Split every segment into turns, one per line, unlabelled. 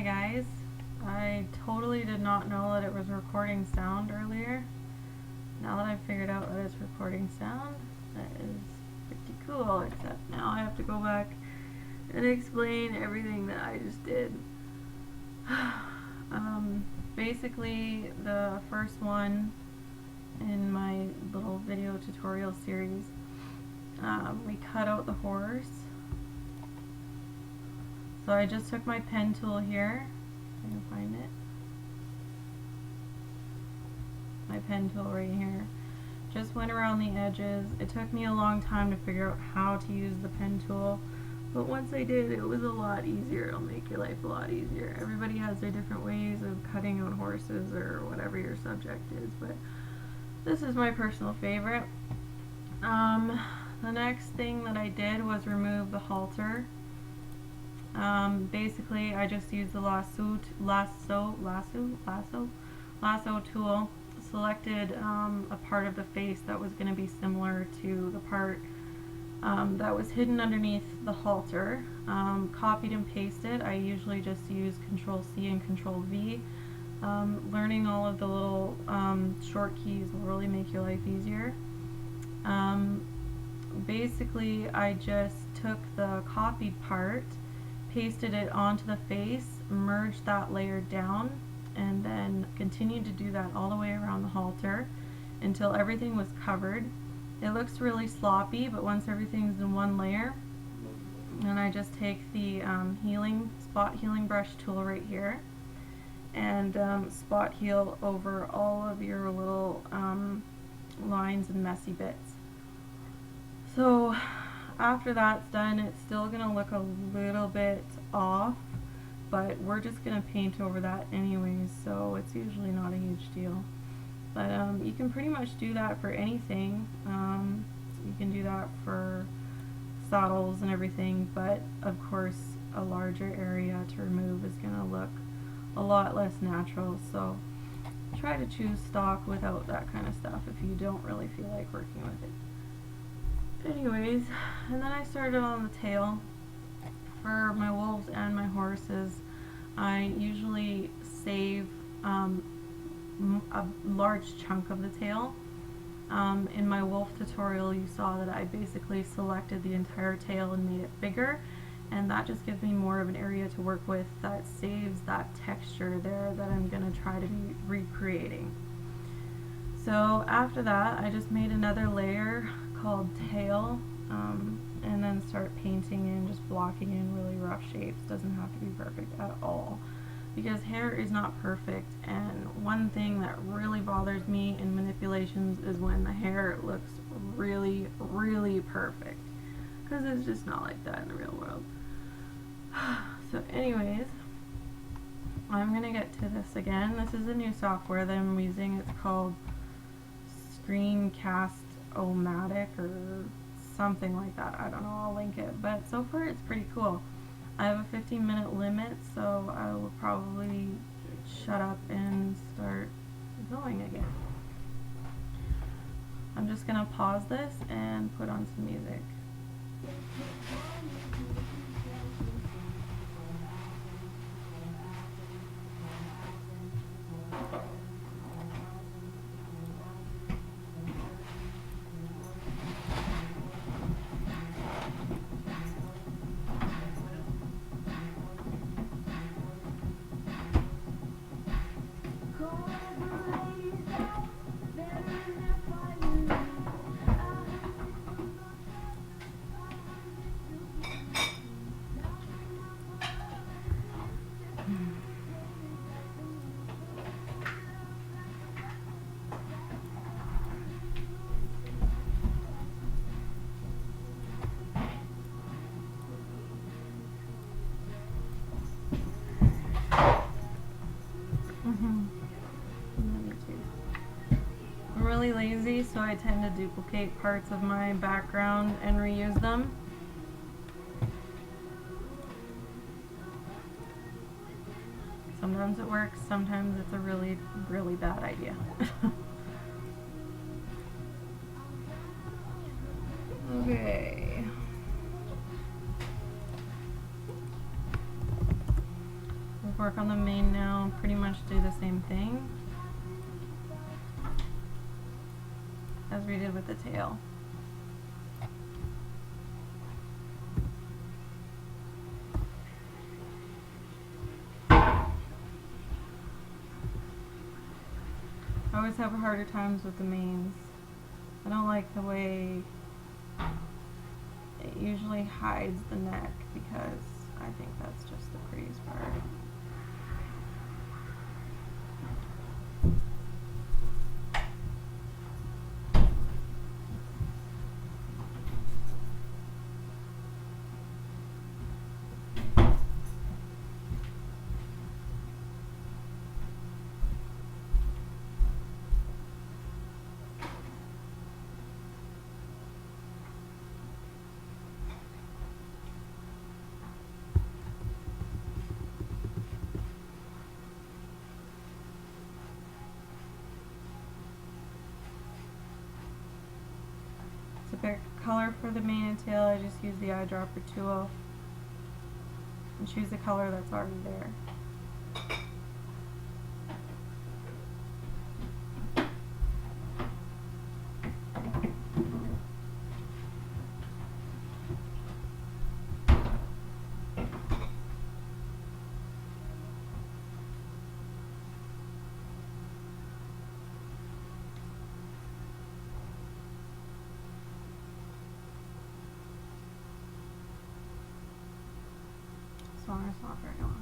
Hi guys, I totally did not know that it was recording sound earlier. Now that I've figured out that it's recording sound, that is pretty cool, except now I have to go back and explain everything that I just did. Basically, the first one in my little video tutorial series, we cut out the horse. So I just took my pen tool here, if I can find it, my pen tool right here, just went around the edges. It took me a long time to figure out how to use the pen tool, but once I did, it was a lot easier. It'll make your life a lot easier. Everybody has their different ways of cutting out horses or whatever your subject is, but this is my personal favorite. The next thing that I did was remove the halter. Basically, I just used the lasso tool, selected a part of the face that was going to be similar to the part that was hidden underneath the halter. Copied and pasted. I usually just use Control C and Control V. Learning all of the little short keys will really make your life easier. Basically, I just took the copied part, pasted it onto the face, merged that layer down, and then continued to do that all the way around the halter until everything was covered. It looks really sloppy, but once everything's in one layer, then I just take the spot healing brush tool right here and spot heal over all of your little lines and messy bits. So after that's done, it's still going to look a little bit off, but we're just going to paint over that anyways, so it's usually not a huge deal. But you can pretty much do that for anything. You can do that for saddles and everything, but of course a larger area to remove is going to look a lot less natural, so try to choose stock without that kind of stuff if you don't really feel like working with it. Anyways, and then I started on the tail. For my wolves and my horses, I usually save a large chunk of the tail. In my wolf tutorial, you saw that I basically selected the entire tail and made it bigger, and that just gives me more of an area to work with that saves that texture there that I'm going to try to be recreating. So after that, I just made another layer called tail, and then start painting in, just blocking in really rough shapes. Doesn't have to be perfect at all, because hair is not perfect, and one thing that really bothers me in manipulations is when the hair looks really, really perfect, because it's just not like that in the real world. So anyways, I'm gonna get to this again. This is a new software that I'm using. It's called Screencast-O-Matic or something like that. I don't know, I'll link it, but so far it's pretty cool. I have a 15-minute limit, so I will probably shut up and start going again. I'm just gonna pause this and put on some music. I'm really lazy, so I tend to duplicate parts of my background and reuse them. Sometimes it works, sometimes it's a really, really bad idea. Okay. work on the mane now and pretty much do the same thing as we did with the tail. I always have harder times with the manes. I don't like the way it usually hides the neck because I think that's just the prettiest part. To pick a color for the mane and tail, I just use the eyedropper tool and choose the color that's already there. It's not very long.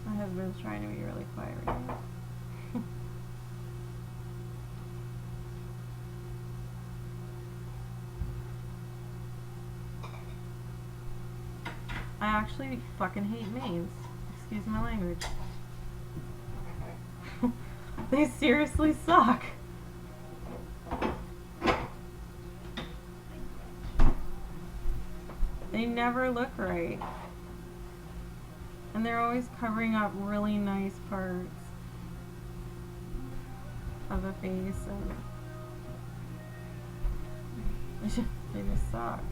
My husband's trying to be really quiet right now. I actually fucking hate manes. Excuse my language. They seriously suck. They never look right. And they're always covering up really nice parts of the face, and they just suck.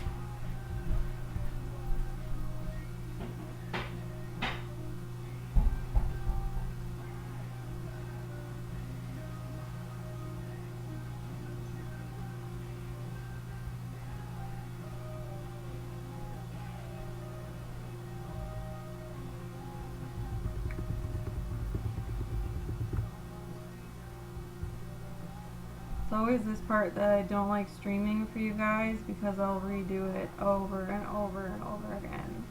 It's always this part that I don't like streaming for you guys because I'll redo it over and over and over again.